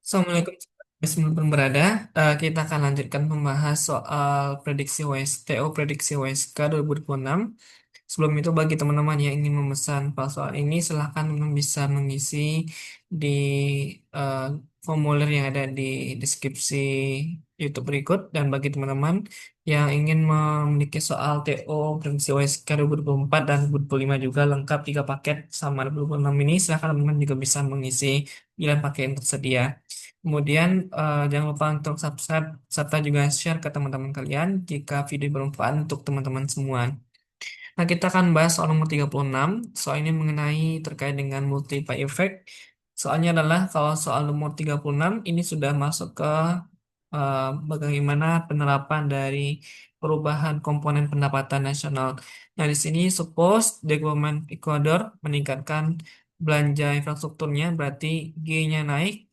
Assalamualaikum, Bismillah berada. Kita akan lanjutkan membahas soal prediksi WSTO, prediksi WSK 2026. Sebelum itu, bagi teman-teman yang ingin memesan file soal ini, silahkan bisa mengisi di eh, formulir yang ada di deskripsi YouTube berikut. Dan bagi teman-teman yang ingin memiliki soal TO, prediksi WSK 2024 dan 2025 juga lengkap 3 paket sama 2026 ini, silahkan teman-teman juga bisa mengisi pilihan paket yang tersedia. Kemudian jangan lupa untuk subscribe serta juga share ke teman-teman kalian jika video bermanfaat untuk teman-teman semua. Nah, kita akan bahas soal nomor 36. Soal ini mengenai terkait dengan multiply effect. Soalnya adalah kalau soal nomor 36 ini sudah masuk ke eh, bagaimana penerapan dari perubahan komponen pendapatan nasional. Nah, di sini suppose the government Ecuador meningkatkan belanja infrastrukturnya, berarti G-nya naik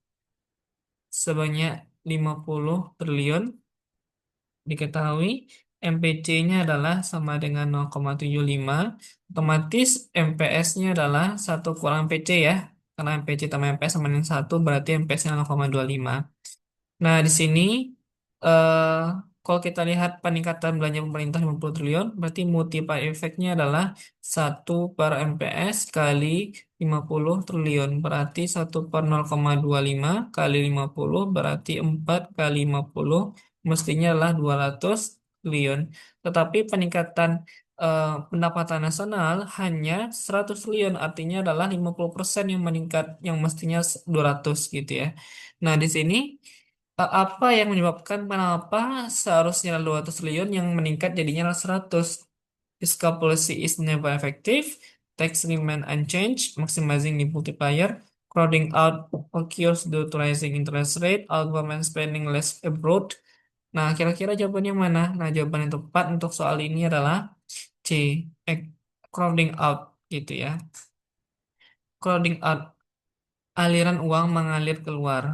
sebanyak 50 triliun. Diketahui MPC-nya adalah sama dengan 0,75. Otomatis MPS-nya adalah 1 kurang MPC ya. Karena MPC tambah MPS sama dengan 1 berarti MPS-nya 0,25. Nah, di sini eh, kalau kita lihat peningkatan belanja pemerintah 50 triliun, berarti multiplier efeknya adalah 1 per MPS kali 50 triliun. Berarti 1 per 0,25 kali 50 berarti 4 kali 50 mestinya adalah 200 triliun. Tetapi peningkatan pendapatan nasional hanya 100 triliun, artinya adalah 50% yang meningkat, yang mestinya 200 gitu ya. Nah, di sini apa yang menyebabkan kenapa seharusnya 200 triliun yang meningkat jadinya 100? Fiscal policy is never effective, tax remain unchanged, maximizing the multiplier, crowding out occurs due to rising interest rate, our government spending less abroad. Nah, kira-kira jawabannya mana? Nah, jawaban yang tepat untuk soal ini adalah C, eh, crowding out gitu ya. Crowding out, aliran uang mengalir keluar.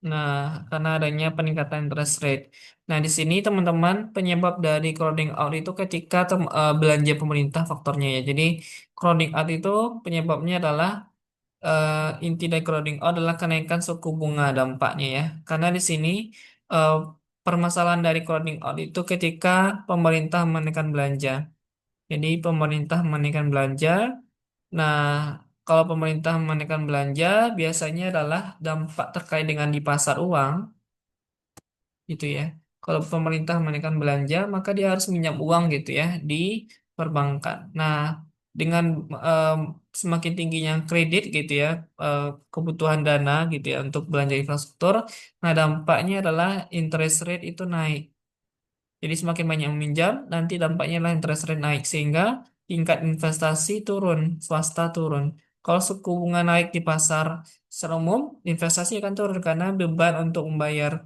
Nah, karena adanya peningkatan interest rate. Nah, di sini teman-teman penyebab dari crowding out itu ketika belanja pemerintah faktornya ya. Jadi crowding out itu penyebabnya adalah eh, inti dari crowding out adalah kenaikan suku bunga dampaknya ya. Karena di sini eh, permasalahan dari crowding out itu ketika pemerintah menaikkan belanja. Jadi pemerintah menaikkan belanja. Nah, kalau pemerintah menaikkan belanja biasanya adalah dampak terkait dengan di pasar uang gitu ya. Kalau pemerintah menaikkan belanja, maka dia harus minjam uang gitu ya di perbankan. Nah, dengan em, semakin tingginya kredit gitu ya, eh, kebutuhan dana gitu ya untuk belanja infrastruktur, nah dampaknya adalah interest rate itu naik. Jadi semakin banyak meminjam, nanti dampaknya adalah interest rate naik sehingga tingkat investasi turun, swasta turun. Kalau suku bunga naik di pasar secara umum, investasi akan turun karena beban untuk membayar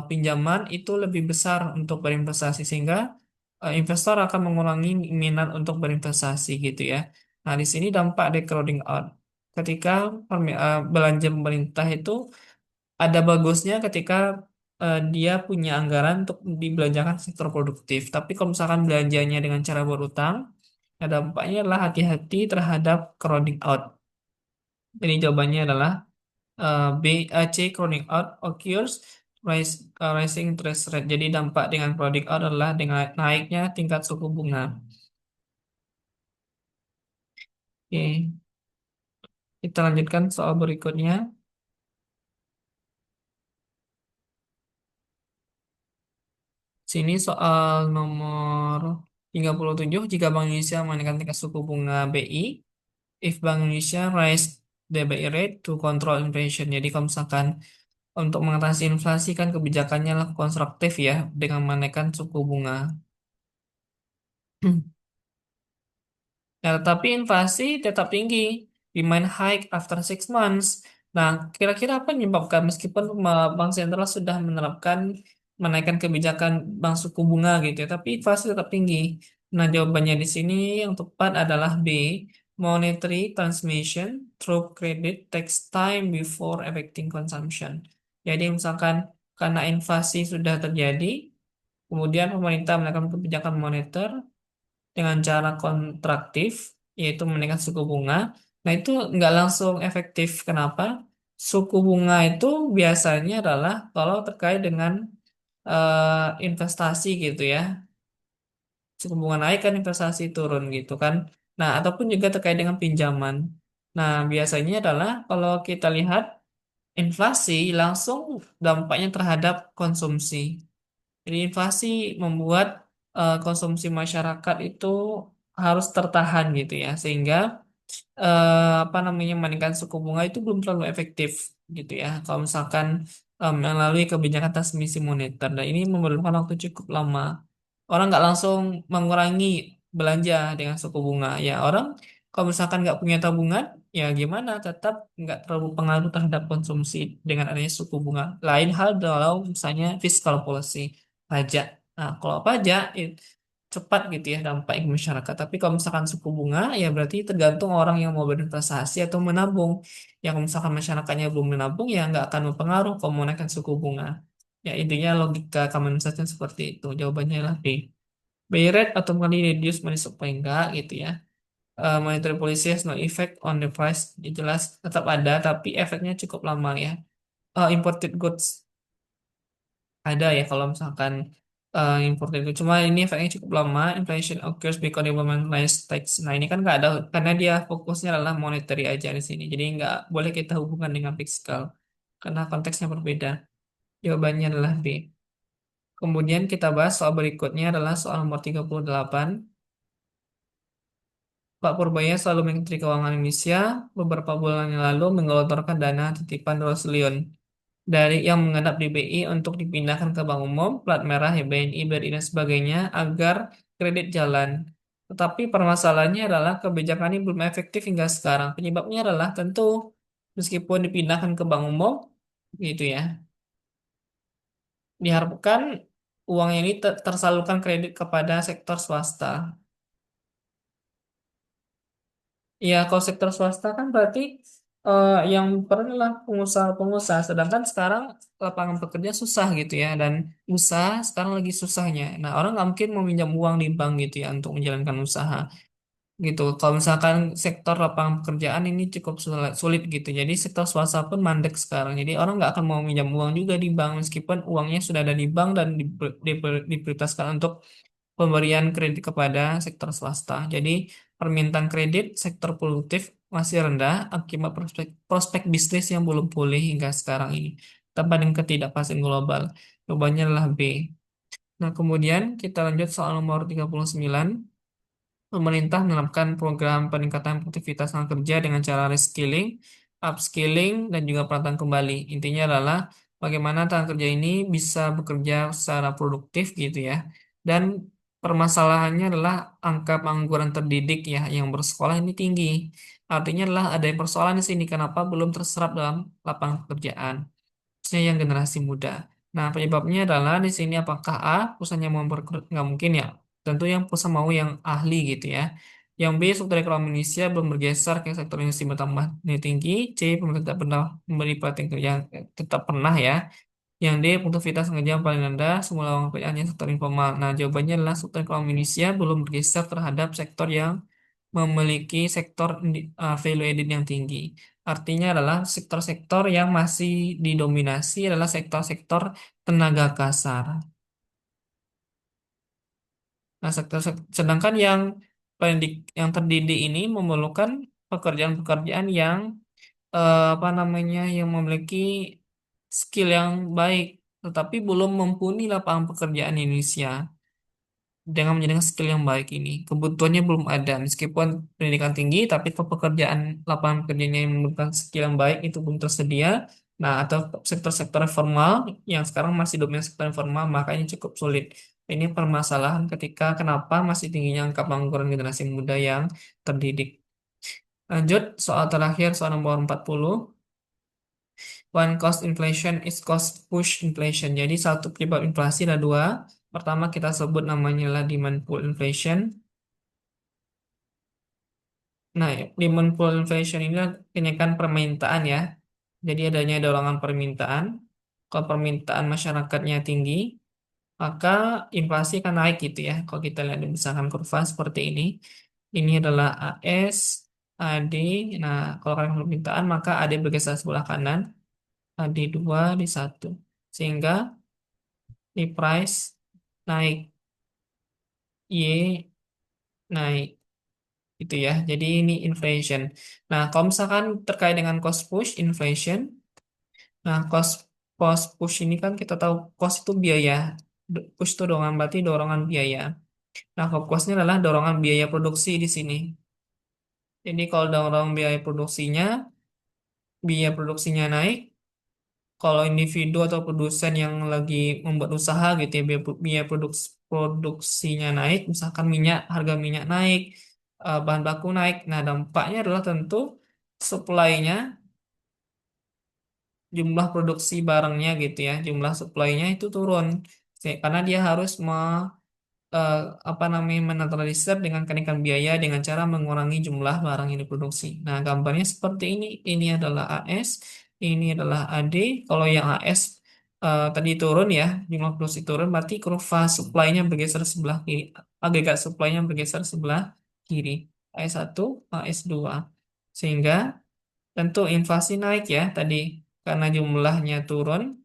pinjaman itu lebih besar untuk berinvestasi sehingga investor akan mengurangi minat untuk berinvestasi gitu ya. Nah, di sini dampak dari crowding out. Ketika belanja pemerintah itu ada bagusnya ketika dia punya anggaran untuk dibelanjakan sektor produktif. Tapi kalau misalkan belanjanya dengan cara berutang, nah dampaknya adalah hati-hati terhadap crowding out. Jadi jawabannya adalah B, C, crowding out occurs rising interest rate. Jadi dampak dengan crowding out adalah dengan naiknya tingkat suku bunga. Oke, kita lanjutkan soal berikutnya. Sini soal nomor 37, jika Bank Indonesia menaikkan tingkat suku bunga BI, if Bank Indonesia raise the BI rate to control inflation. Jadi kalau misalkan untuk mengatasi inflasi kan kebijakannya lah konstruktif ya dengan menaikkan suku bunga. Nah, tetapi inflasi tetap tinggi, remain high after 6 months. Nah, kira-kira apa yang menyebabkan meskipun Bank Sentral sudah menerapkan menaikkan kebijakan bank suku bunga gitu ya, tapi inflasi tetap tinggi. Nah, jawabannya di sini yang tepat adalah B. Monetary transmission through credit takes time before affecting consumption. Jadi misalkan karena inflasi sudah terjadi, kemudian pemerintah melakukan kebijakan moneter, dengan cara kontraktif, yaitu menaikkan suku bunga. Nah, itu nggak langsung efektif. Kenapa? Suku bunga itu biasanya adalah kalau terkait dengan investasi gitu ya. Suku bunga naik kan investasi turun gitu kan. Nah, ataupun juga terkait dengan pinjaman. Nah, biasanya adalah kalau kita lihat inflasi langsung dampaknya terhadap konsumsi. Jadi inflasi membuat konsumsi masyarakat itu harus tertahan gitu ya, sehingga apa namanya menaikkan suku bunga itu belum terlalu efektif gitu ya. Kalau misalkan melalui kebijakan transmisi moneter, dan ini memerlukan waktu cukup lama. Orang nggak langsung mengurangi belanja dengan suku bunga. Ya orang kalau misalkan nggak punya tabungan, ya gimana? Tetap nggak terlalu pengaruh terhadap konsumsi dengan adanya suku bunga. Lain hal kalau misalnya fiscal policy, pajak. Nah, kalau pajak cepat gitu ya dampak ke masyarakat. Tapi kalau misalkan suku bunga, ya berarti tergantung orang yang mau berinvestasi atau menabung. Yang kalau misalkan masyarakatnya belum menabung, ya nggak akan berpengaruh kalau mau naikkan suku bunga. Ya intinya logika common sense seperti itu. Jawabannya adalah B. By rate automatically reduce money supply enggak gitu ya. Monetary policy has no effect on the price. Ya, jelas tetap ada, tapi efeknya cukup lama ya. Imported goods ada ya kalau misalkan imported goods. Cuma ini efeknya cukup lama. Inflation occurs because development lies tax. Nah ini kan nggak ada karena dia fokusnya adalah monetary aja di sini. Jadi nggak boleh kita hubungkan dengan fiskal karena konteksnya berbeda. Jawabannya adalah B. Kemudian kita bahas soal berikutnya adalah soal nomor 38. Pak Purbaya selalu Menteri Keuangan Indonesia beberapa bulan yang lalu menggelontorkan dana titipan 200 triliun dari yang mengendap di BI untuk dipindahkan ke Bank Umum, plat merah, ya, BNI, BRI, dan sebagainya agar kredit jalan. Tetapi permasalahannya adalah kebijakan ini belum efektif hingga sekarang. Penyebabnya adalah tentu meskipun dipindahkan ke Bank Umum, gitu ya, diharapkan uang ini tersalurkan kredit kepada sektor swasta. Ya, kalau sektor swasta kan berarti yang pernah pengusaha-pengusaha, sedangkan sekarang lapangan pekerja susah gitu ya, dan usaha sekarang lagi susahnya. Nah, orang nggak mungkin meminjam uang di bank gitu ya untuk menjalankan usaha gitu. Kalau misalkan sektor lapangan pekerjaan ini cukup sulit, sulit gitu, jadi sektor swasta pun mandek sekarang. Jadi orang nggak akan mau minjam uang juga di bank meskipun uangnya sudah ada di bank dan diprioritaskan untuk pemberian kredit kepada sektor swasta. Jadi, permintaan kredit sektor produktif masih rendah akibat prospek bisnis yang belum pulih hingga sekarang ini, tambah dengan ketidakpastian global. Jawabannya adalah B. Nah, kemudian kita lanjut soal nomor 39. Pemerintah menerapkan program peningkatan produktivitas tenaga kerja dengan cara reskilling, upskilling, dan juga pelatihan kembali. Intinya adalah bagaimana tenaga kerja ini bisa bekerja secara produktif gitu ya. Dan permasalahannya adalah angka pengangguran terdidik ya yang bersekolah ini tinggi. Artinya adalah ada persoalan di sini kenapa belum terserap dalam lapangan pekerjaan khususnya yang generasi muda. Nah, penyebabnya adalah di sini apakah A, perusahaannya mau merekrut, nggak mungkin ya. Tentu yang perusahaan mau yang ahli gitu ya. Yang B, struktur ekonomi Indonesia belum bergeser ke sektor industri bertambah nilai tinggi. C, pemerintah tidak pernah memberi pelatihan kerja tetap pernah ya. Yang D, produktivitas kerja yang paling rendah, semua lowongan pekerjaan yang sektor informal. Nah, jawabannya adalah struktur ekonomi Indonesia belum bergeser terhadap sektor yang memiliki sektor value added yang tinggi. Artinya adalah sektor-sektor yang masih didominasi adalah sektor-sektor tenaga kasar. Nah, sedangkan yang terdidik ini memerlukan pekerjaan-pekerjaan yang apa namanya yang memiliki skill yang baik, tetapi belum mumpuni lapangan pekerjaan di Indonesia dengan menjadikan skill yang baik ini. Kebutuhannya belum ada, meskipun pendidikan tinggi, tapi pekerjaan lapangan pekerjaannya yang memerlukan skill yang baik itu belum tersedia. Nah, atau sektor-sektor formal yang sekarang masih dominan sektor informal, makanya cukup sulit. Ini permasalahan ketika kenapa masih tingginya angka pengangguran generasi muda yang terdidik. Lanjut, soal terakhir, soal nomor 40. One cost inflation is cost push inflation. Jadi satu penyebab inflasi ada dua. Pertama kita sebut namanya adalah demand pull inflation. Nah, demand pull inflation ini adalah kenaikan permintaan ya. Jadi adanya dorongan permintaan. Kalau permintaan masyarakatnya tinggi, maka inflasi akan naik gitu ya. Kalau kita lihat misalkan kurva seperti ini adalah AS, AD. Nah, kalau kalian permintaan maka AD bergeser sebelah kanan, AD2 di satu, sehingga di price naik, Y naik gitu ya. Jadi ini inflation. Nah, kalau misalkan terkait dengan cost push inflation, nah cost cost push ini kan kita tahu cost itu biaya, push itu dorongan berarti dorongan biaya. Nah, fokusnya adalah dorongan biaya produksi di sini. Jadi kalau dorong biaya produksinya naik, kalau individu atau produsen yang lagi membuat usaha gitu ya, biaya produksinya naik, misalkan harga minyak naik, bahan baku naik. Nah, dampaknya adalah tentu supply-nya, jumlah produksi barangnya gitu ya, jumlah supply-nya itu turun. Karena dia harus eh, apa namanya menetralisir dengan kenaikan biaya dengan cara mengurangi jumlah barang yang diproduksi. Nah, gambarnya seperti ini. Ini adalah AS, ini adalah AD. Kalau yang AS tadi turun ya, jumlah produksi turun, berarti kurva supply-nya bergeser sebelah kiri. Agregat supply-nya bergeser sebelah kiri. AS1, AS2. Sehingga tentu inflasi naik ya tadi karena jumlahnya turun,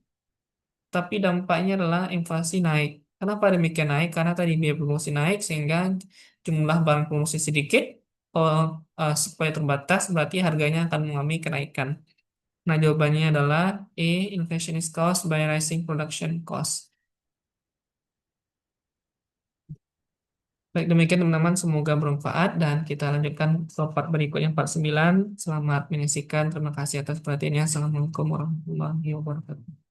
tapi dampaknya adalah inflasi naik. Kenapa demikian naik? Karena tadi biaya produksi naik sehingga jumlah barang produksi sedikit, kalau supply terbatas berarti harganya akan mengalami kenaikan. Nah, jawabannya adalah E, inflation is caused by rising production cost. Baik, demikian teman-teman, semoga bermanfaat dan kita lanjutkan ke part berikutnya, part 9. Selamat menyaksikan, terima kasih atas perhatiannya. Assalamualaikum warahmatullahi wabarakatuh.